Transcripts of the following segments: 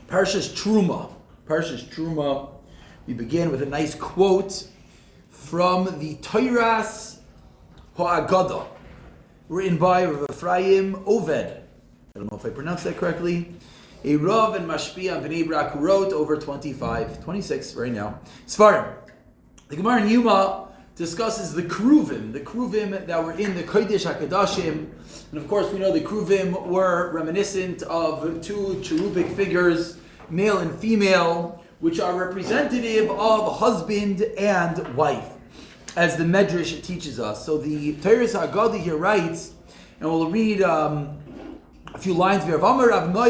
Parshas Terumah. Parshas Terumah. We begin with a nice quote from the Toras Ha'agadah, written by Rav Ephraim Oved. I don't know if I pronounced that correctly. A Rav and Mashpia and Bnei Brak who wrote over 26 right now. Svarim. The Gemara in Yuma discusses the Kruvim that were in the Kodesh HaKadoshim. And of course we know the Kruvim were reminiscent of two cherubic figures, male and female, which are representative of husband and wife, as the Medrash teaches us. So the Toras Ha'agadah here writes, and we'll read a few lines here. And the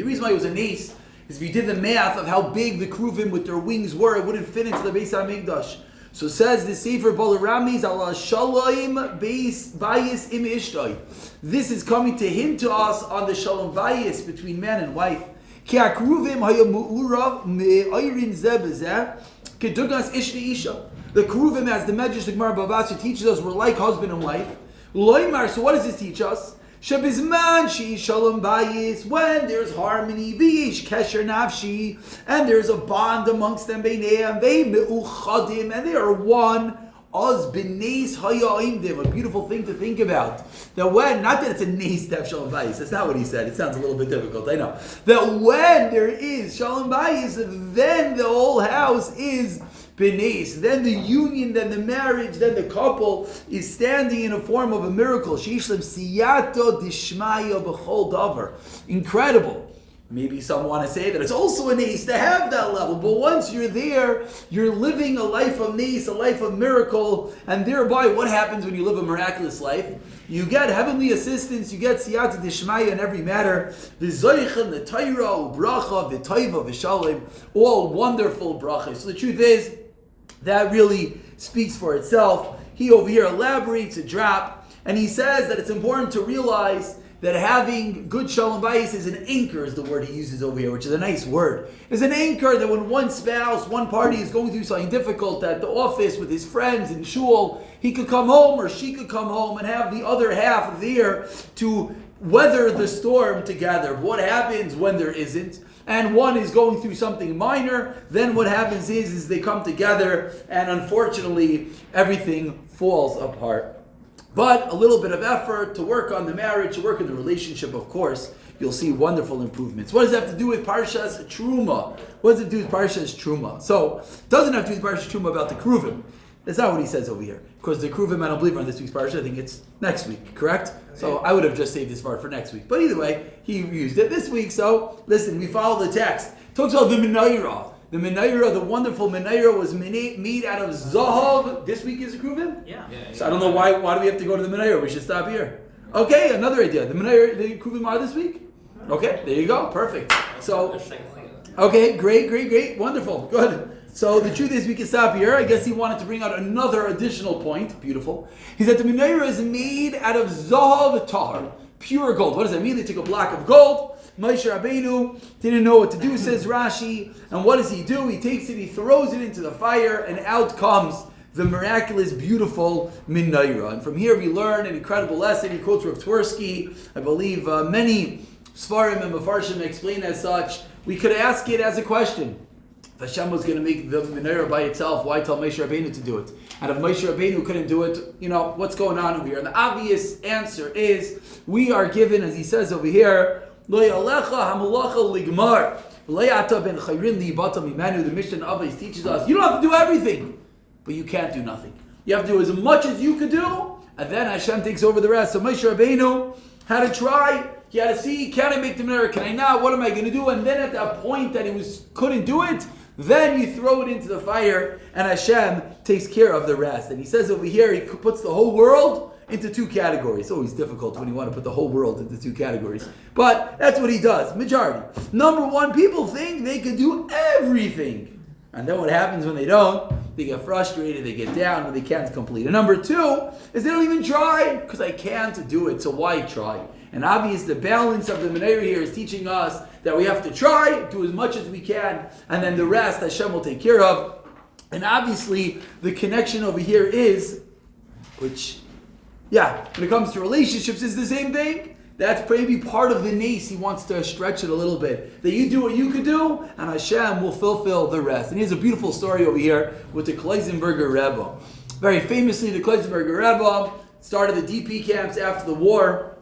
reason why it was a nace is if you did the math of how big the Kruvim with their wings were, it wouldn't fit into the Beis HaMikdash. So says the Sefer Balaramis, Allah Shalom Beis Bayis Im Ishtoi. This is coming to hint to us on the Shalom Bayis between man and wife. Ki HaKruvim haya mu'urav me'ayrin zeh b'zeh kedugas ish le'isha. The Kruvim, as the Medrash the Gemara Babasha teaches us, were like husband and wife. Loimar, so what does this teach us? Shebizman shi shalom bayis, when there's harmony, v'ish kesher nafshi, and there's a bond amongst them, beineim, vei meuchadim, and they are one. Oz b'neis hayaimdim, a beautiful thing to think about. That when, not that it's a neis to have shalom bayis, that's not what he said. It sounds a little bit difficult, I know. That when there is shalom bayis, then the whole house is B'neis, then the union, then the marriage, then the couple is standing in a form of a miracle. Sheishlam siyato dishmaya b'chol davar. Incredible. Maybe some want to say that it's also a nace to have that level, but once you're there, you're living a life of nace, a life of miracle, and thereby what happens when you live a miraculous life? You get heavenly assistance, you get siyata dishmaya in every matter, the zoichem, the taira, bracha, the taiva, the shalom, all wonderful brachas. So the truth is, that really speaks for itself. He over here elaborates a drop, and he says that it's important to realize that having good shalom bayis is an anchor, is the word he uses over here, which is a nice word. It's an anchor that when one spouse, one party is going through something difficult at the office with his friends in shul, he could come home or she could come home and have the other half there to weather the storm together. What happens when there isn't? And one is going through something minor, then what happens is they come together and unfortunately everything falls apart. But a little bit of effort to work on the marriage, to work on the relationship, of course, you'll see wonderful improvements. What does that have to do with Parshas Terumah? What does it do with Parshas Terumah? So, it doesn't have to do with Parshas Terumah about the Kruvim. That's not what he says over here. Because the Kruvim, I don't believe, are on this week's Parsha. I think it's next week, correct? So I would have just saved this part for next week. But either way, he used it this week. So listen, we follow the text. It talks about the Menorah. The Menorah, the wonderful Menorah, was made out of Zahav. This week is a Kruvim? Yeah. So I don't know why do we have to go to the Menorah? We should stop here. Okay, another idea. The Menorah, the Kruvim are this week? Okay, there you go. Perfect. So, okay, great. Wonderful. Good. So the truth is we can stop here. I guess he wanted to bring out another additional point. Beautiful. He said the menorah is made out of zahav tahar, pure gold. What does that mean? They took a block of gold. Moshe Rabbeinu didn't know what to do, says Rashi. And what does he do? He takes it, he throws it into the fire, and out comes the miraculous, beautiful menorah. And from here we learn an incredible lesson. He quotes Rav Twersky. I believe many Sfarim and Mefarshim explain as such. We could ask it as a question. If Hashem was going to make the menorah by itself, why tell Moshe Rabbeinu to do it? And if Moshe Rabbeinu couldn't do it, what's going on over here? And the obvious answer is, we are given, as he says over here, Lo yalecha hamulacha ligmar, le'ata ben chayrin li'bata mimenu. The Mishnah Avos teaches us, you don't have to do everything, but you can't do nothing. You have to do as much as you could do, and then Hashem takes over the rest. So Moshe Rabbeinu had to try. He had to see, can I make the menorah? Can I not? What am I going to do? And then at that point that he couldn't do it, then you throw it into the fire, and Hashem takes care of the rest. And he says over here, he puts the whole world into two categories. It's always difficult when you want to put the whole world into two categories. But that's what he does, majority. Number one, people think they can do everything. And then what happens when they don't? They get frustrated, they get down, when they can't complete. And number two is they don't even try, because I can't do it, so why try? And obvious, the balance of the menorah here is teaching us that we have to try, do as much as we can, and then the rest Hashem will take care of. And obviously, the connection over here is, when it comes to relationships, is the same thing. That's maybe part of the nace. He wants to stretch it a little bit. That you do what you could do, and Hashem will fulfill the rest. And here's a beautiful story over here with the Kleisenberger Rebbe. Very famously, the Kleisenberger Rebbe started the DP camps after the war,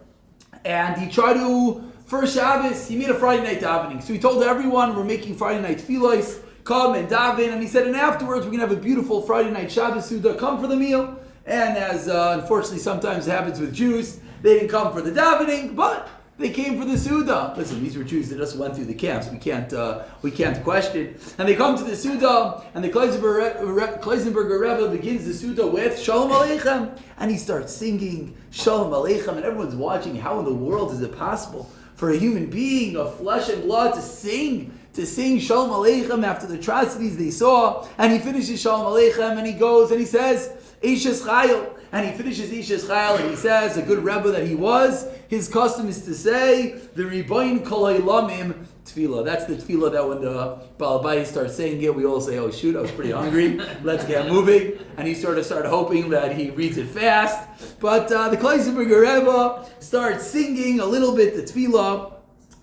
and he tried to, first Shabbos, he made a Friday night davening. So he told everyone, we're making Friday night tefillos, come and daven, and he said, and afterwards we're going to have a beautiful Friday night Shabbos Suda, come for the meal. And as unfortunately sometimes happens with Jews, they didn't come for the davening, but they came for the Suda. Listen, these were Jews that just went through the camps. We can't question. And they come to the Suda, and the Kleisenberger Rebbe begins the Suda with Shalom Aleichem, and he starts singing Shalom Aleichem, and everyone's watching. How in the world is it possible for a human being of flesh and blood to sing Shalom Aleichem after the atrocities they saw? And he finishes Shalom Aleichem, and he goes and he says Eishes Chayil. And he finishes Eishes Chayil, and he says, a good Rebbe that he was, his custom is to say, the Riboin Kol Ha'ilamim Tefillah. That's the Tefillah that when the Baal Bayis starts saying it, we all say, oh shoot, I was pretty hungry, let's get moving. And he sort of started hoping that he reads it fast. But the Kleisenberger Rebbe starts singing a little bit the Tefillah,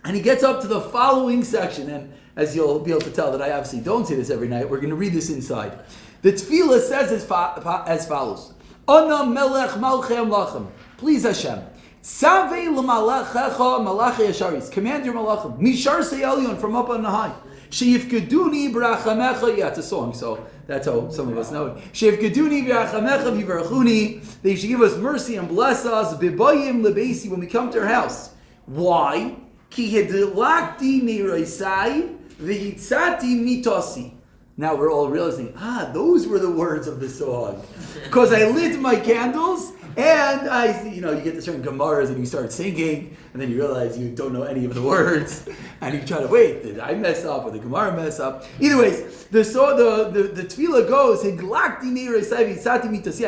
and he gets up to the following section. And as you'll be able to tell that I obviously don't say this every night, we're going to read this inside. The Tefillah says as follows. Ana melech malchem lachem. Please Hashem. Tzavei l'malachecha malachei yasharis. Command your malachim. Mishar se'elyon, from up on the high. She'yifkeduni b'rachamecha. Yeah, it's a song, so that's how some of us know it. She'yifkeduni b'rachamecha v'yivarachuni. They should give us mercy and bless us. B'bayim lebeisi, when we come to our house. Why? Ki hedilakti neiroisai v'yitzati mitasi. Now we're all realizing, those were the words of the song. Because I lit my candles, and you get to certain Gemaras and you start singing, and then you realize you don't know any of the words, and you try to wait, did I mess up or the Gemara mess up? Either ways, the tefillah goes, I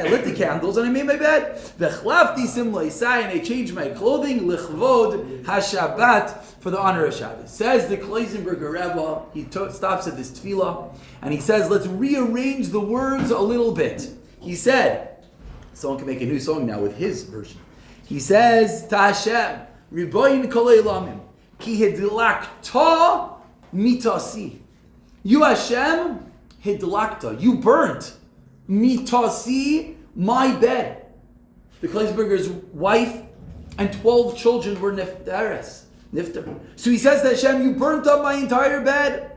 lit the candles and I made my bed, and I changed my clothing, lichvod hashabat, for the honor of Shabbos. Says the Kleisenberger Rebbe, he stops at this tefillah, and he says, let's rearrange the words a little bit. He said, someone can make a new song now with his version. He says, Ta Hashem, Riboin Kol Ha'ilamim, Ki hidlakta mitasi. You Hashem, hidlakta, you burnt mitasi, my bed. The Kleisenberger's wife and 12 children were niftar. So he says to Hashem, you burnt up my entire bed.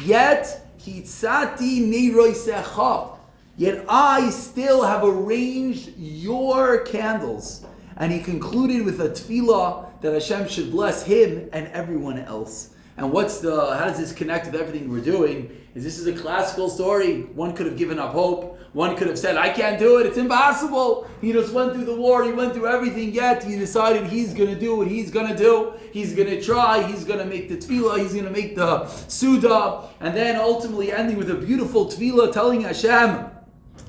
Yet hitzati neiroisecha. Yet I still have arranged your candles. And he concluded with a tefillah that Hashem should bless him and everyone else. And how does this connect with everything we're doing? This is a classical story. One could have given up hope. One could have said, I can't do it, it's impossible. He just went through the war, he went through everything, yet he decided he's going to do what he's going to do. He's going to try, he's going to make the tefillah, he's going to make the suda, and then ultimately ending with a beautiful tefillah telling Hashem,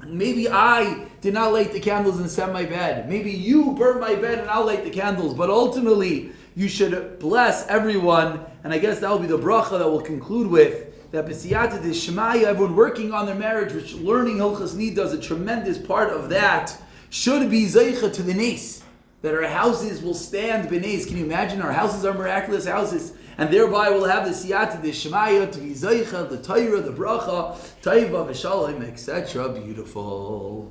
maybe I did not light the candles and set my bed. Maybe you burn my bed and I'll light the candles, but ultimately you should bless everyone. And I guess that will be the bracha that we'll conclude with. That b'siyata d'shmaya, everyone working on their marriage, which learning Hilchas Nida is a tremendous part of that, should be zeicha to the nes, that our houses will stand b'nes. Can you imagine? Our houses are miraculous houses, and thereby we'll have the siyata d'shmaya to be zeicha, the Torah, the bracha, taiva v'shalom, etc. Beautiful.